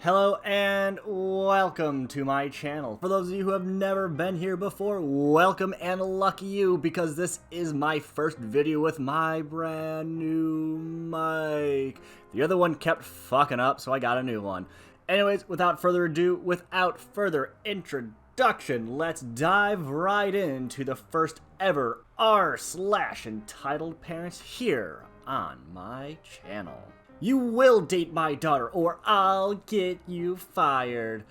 Hello and welcome to my channel. For those of you who have never been here before, welcome and lucky you, because this is my first video with my brand new mic. The other one kept fucking up, so I got a new one. Anyways, without further ado, without further introduction, let's dive right into the first ever r/entitled parents here on my channel. You will date my daughter or I'll get you fired.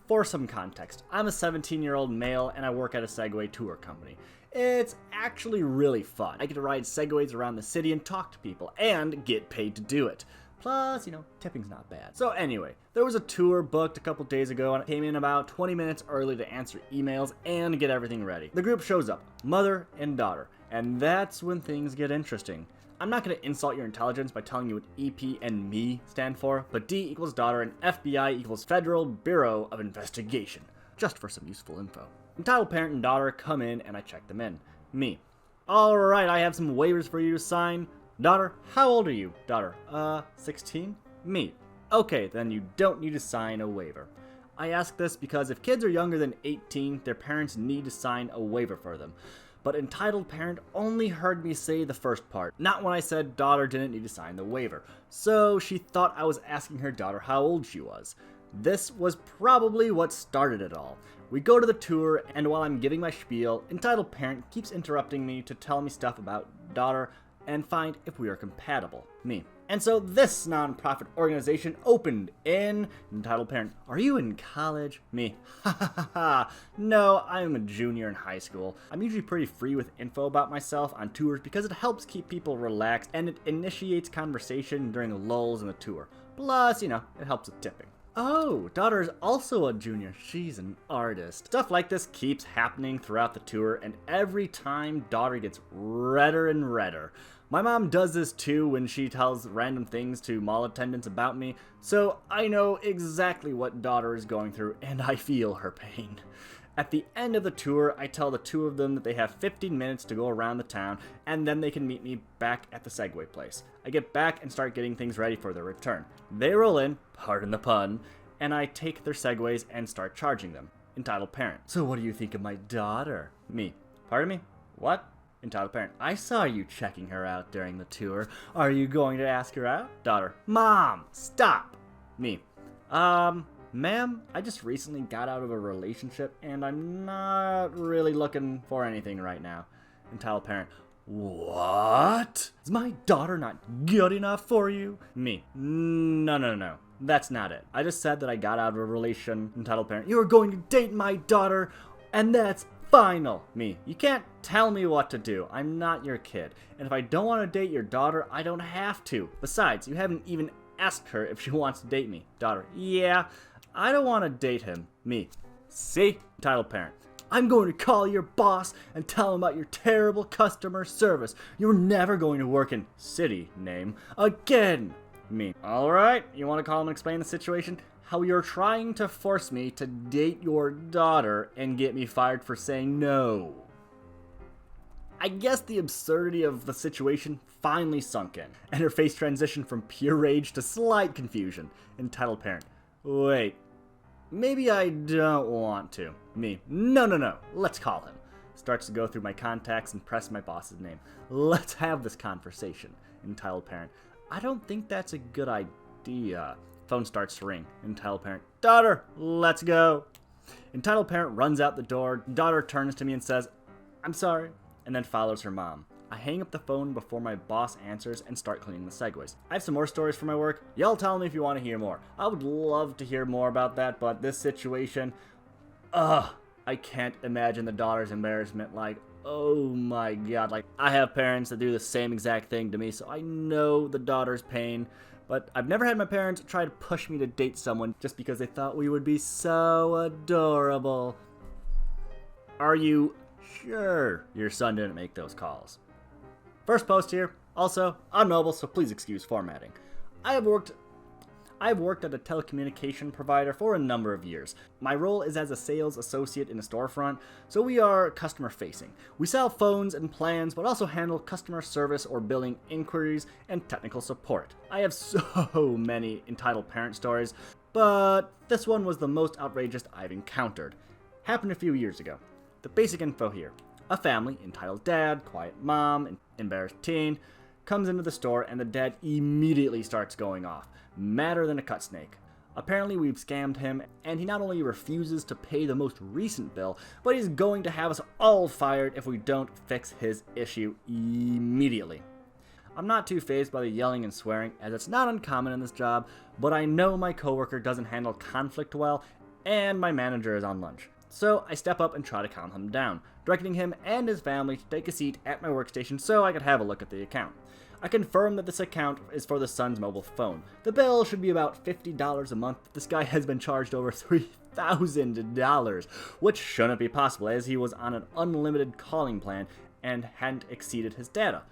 For some context, I'm a 17-year-old male and I work at a Segway tour company. It's actually really fun. I get to ride Segways around the city and talk to people and get paid to do it. Plus, tipping's not bad. So anyway, there was a tour booked a couple days ago and I came in about 20 minutes early to answer emails and get everything ready. The group shows up, mother and daughter, and that's when things get interesting. I'm not going to insult your intelligence by telling you what EP and ME stand for, but D equals daughter and FBI equals Federal Bureau of Investigation, just for some useful info. Entitled parent and daughter come in and I check them in. Me. Alright, I have some waivers for you to sign. Daughter, how old are you? Daughter, 16? Me. Okay, then you don't need to sign a waiver. I ask this because if kids are younger than 18, their parents need to sign a waiver for them. But entitled parent only heard me say the first part, not when I said daughter didn't need to sign the waiver. So she thought I was asking her daughter how old she was. This was probably what started it all. We go to the tour, and while I'm giving my spiel, entitled parent keeps interrupting me to tell me stuff about daughter and find if we are compatible. Me. And so this non-profit organization opened in entitled parent. Are you in college? Me. Ha ha ha ha. No, I'm a junior in high school. I'm usually pretty free with info about myself on tours because it helps keep people relaxed and it initiates conversation during the lulls in the tour. Plus, it helps with tipping. Oh, daughter is also a junior. She's an artist. Stuff like this keeps happening throughout the tour, and every time daughter gets redder and redder. My mom does this too when she tells random things to mall attendants about me, so I know exactly what daughter is going through, and I feel her pain. At the end of the tour, I tell the two of them that they have 15 minutes to go around the town, and then they can meet me back at the Segway place. I get back and start getting things ready for their return. They roll in, pardon the pun, and I take their Segways and start charging them. Entitled parent. So what do you think of my daughter? Me. Pardon me? What? Entitled parent. I saw you checking her out during the tour. Are you going to ask her out? Daughter. Mom, stop! Me. Ma'am, I just recently got out of a relationship and I'm not really looking for anything right now. Entitled parent. What? Is my daughter not good enough for you? Me. No. That's not it. I just said that I got out of a relation. Entitled parent. You are going to date my daughter and that's final. Me. You can't tell me what to do. I'm not your kid. And if I don't want to date your daughter, I don't have to. Besides, you haven't even asked her if she wants to date me. Daughter. Yeah. I don't want to date him. Me. See? Entitled parent. I'm going to call your boss and tell him about your terrible customer service. You're never going to work in city name again. Me. Alright, you want to call him and explain the situation? How you're trying to force me to date your daughter and get me fired for saying no. I guess the absurdity of the situation finally sunk in, and her face transitioned from pure rage to slight confusion. Entitled parent. Wait, maybe I don't want to. Me. No. Let's call him. Starts to go through my contacts and press my boss's name. Let's have this conversation. Entitled parent. I don't think that's a good idea. Phone starts to ring. Entitled parent. Daughter, let's go. Entitled parent runs out the door. Daughter turns to me and says, I'm sorry, and then follows her mom. I hang up the phone before my boss answers and start cleaning the Segways. I have some more stories for my work. Y'all tell me if you want to hear more. I would love to hear more about that, but this situation, I can't imagine the daughter's embarrassment. Like, oh my god. Like, I have parents that do the same exact thing to me, so I know the daughter's pain. But I've never had my parents try to push me to date someone just because they thought we would be so adorable. Are you sure your son didn't make those calls? First post here. Also, I'm mobile, so please excuse formatting. I've worked at a telecommunication provider for a number of years. My role is as a sales associate in a storefront, so we are customer facing. We sell phones and plans, but also handle customer service or billing inquiries and technical support. I have so many entitled parent stories. but this one was the most outrageous I've encountered. Happened a few years ago. The basic info here. A family, entitled dad, quiet mom, and embarrassed teen, comes into the store and the dad immediately starts going off, madder than a cut snake. Apparently we've scammed him, and he not only refuses to pay the most recent bill, but he's going to have us all fired if we don't fix his issue immediately. I'm not too fazed by the yelling and swearing, as it's not uncommon in this job, but I know my coworker doesn't handle conflict well, and my manager is on lunch. So I step up and try to calm him down, directing him and his family to take a seat at my workstation so I could have a look at the account. I confirm that this account is for the son's mobile phone. The bill should be about $50 a month. This guy has been charged over $3,000, which shouldn't be possible as he was on an unlimited calling plan and hadn't exceeded his data.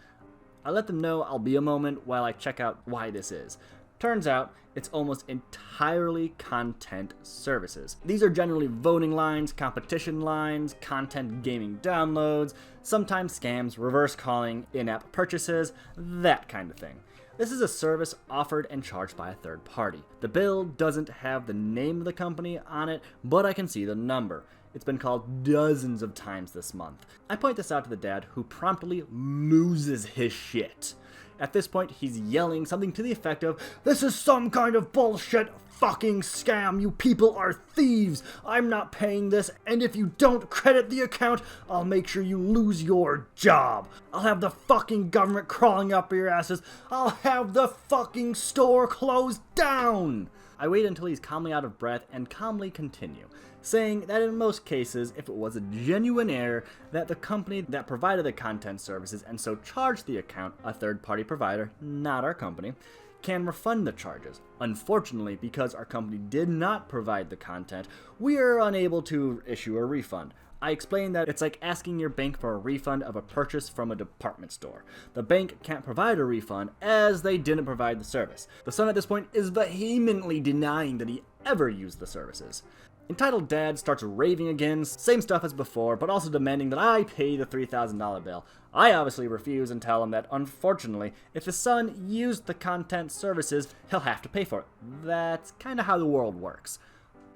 I let them know I'll be a moment while I check out why this is. Turns out, it's almost entirely content services. These are generally voting lines, competition lines, content gaming downloads, sometimes scams, reverse calling, in-app purchases, that kind of thing. This is a service offered and charged by a third party. The bill doesn't have the name of the company on it, but I can see the number. It's been called dozens of times this month. I point this out to the dad, who promptly loses his shit. At this point, he's yelling something to the effect of, "This is some kind of bullshit fucking scam. You people are thieves. I'm not paying this, and if you don't credit the account, I'll make sure you lose your job. I'll have the fucking government crawling up your asses. I'll have the fucking store closed down." I wait until he's calmly out of breath and calmly continue, saying that in most cases, if it was a genuine error, that the company that provided the content services and so charged the account, a third-party provider, not our company, can refund the charges. Unfortunately, because our company did not provide the content, we are unable to issue a refund. I explained that it's like asking your bank for a refund of a purchase from a department store. The bank can't provide a refund as they didn't provide the service. The son at this point is vehemently denying that he ever used the services. Entitled dad starts raving again, same stuff as before, but also demanding that I pay the $3,000 bill. I obviously refuse and tell him that, unfortunately, if his son used the content services, he'll have to pay for it. That's kinda how the world works.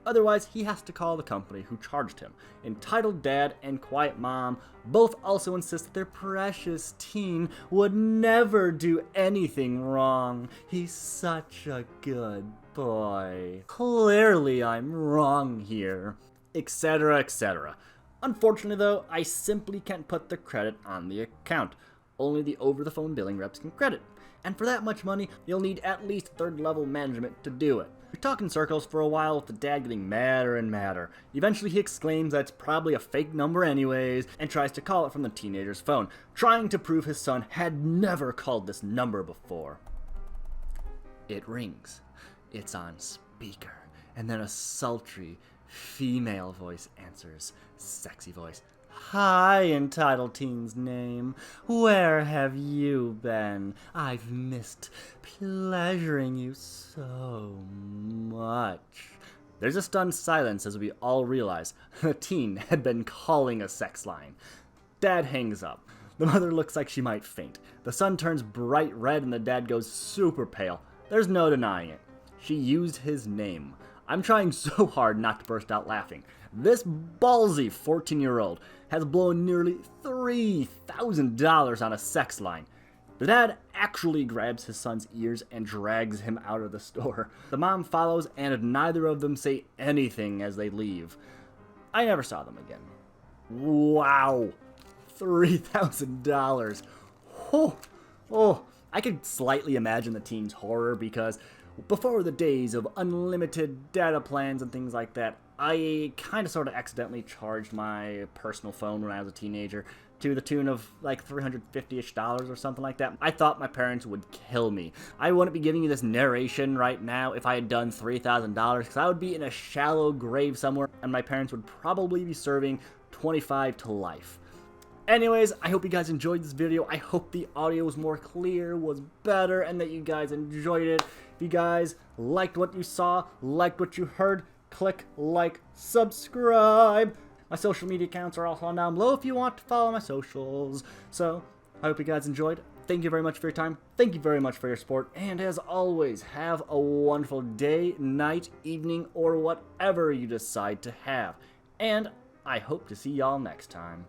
Otherwise, he has to call the company who charged him. Entitled dad and quiet mom both also insist that their precious teen would never do anything wrong. He's such a good boy. Clearly I'm wrong here. Etc., etc. Unfortunately though, I simply can't put the credit on the account. Only the over-the-phone billing reps can credit. And for that much money, you'll need at least third-level management to do it. We talk in circles for a while with the dad getting madder and madder. Eventually he exclaims that it's probably a fake number anyways, and tries to call it from the teenager's phone, trying to prove his son had never called this number before. It rings. It's on speaker, and then a sultry female voice answers. Sexy voice. "Hi, entitled teen's name. Where have you been? I've missed pleasuring you so much." There's a stunned silence as we all realize the teen had been calling a sex line. Dad hangs up. The mother looks like she might faint. The son turns bright red and the dad goes super pale. There's no denying it. She used his name. I'm trying so hard not to burst out laughing. This ballsy 14-year-old has blown nearly $3,000 on a sex line. The dad actually grabs his son's ears and drags him out of the store. The mom follows, and neither of them say anything as they leave. I never saw them again. Wow. $3,000. Oh, I could slightly imagine the teen's horror because before the days of unlimited data plans and things like that, I kind of sort of accidentally charged my personal phone when I was a teenager to the tune of like $350-ish or something like that. I thought my parents would kill me. I wouldn't be giving you this narration right now if I had done $3,000 because I would be in a shallow grave somewhere and my parents would probably be serving 25 to life. Anyways, I hope you guys enjoyed this video. I hope the audio was more clear, was better, and that you guys enjoyed it. If you guys liked what you saw, liked what you heard, click like, subscribe. My social media accounts are also on down below if you want to follow my socials. So, I hope you guys enjoyed, thank you very much for your time. Thank you very much for your support. And as always, have a wonderful day, night, evening, or whatever you decide to have. And I hope to see y'all next time.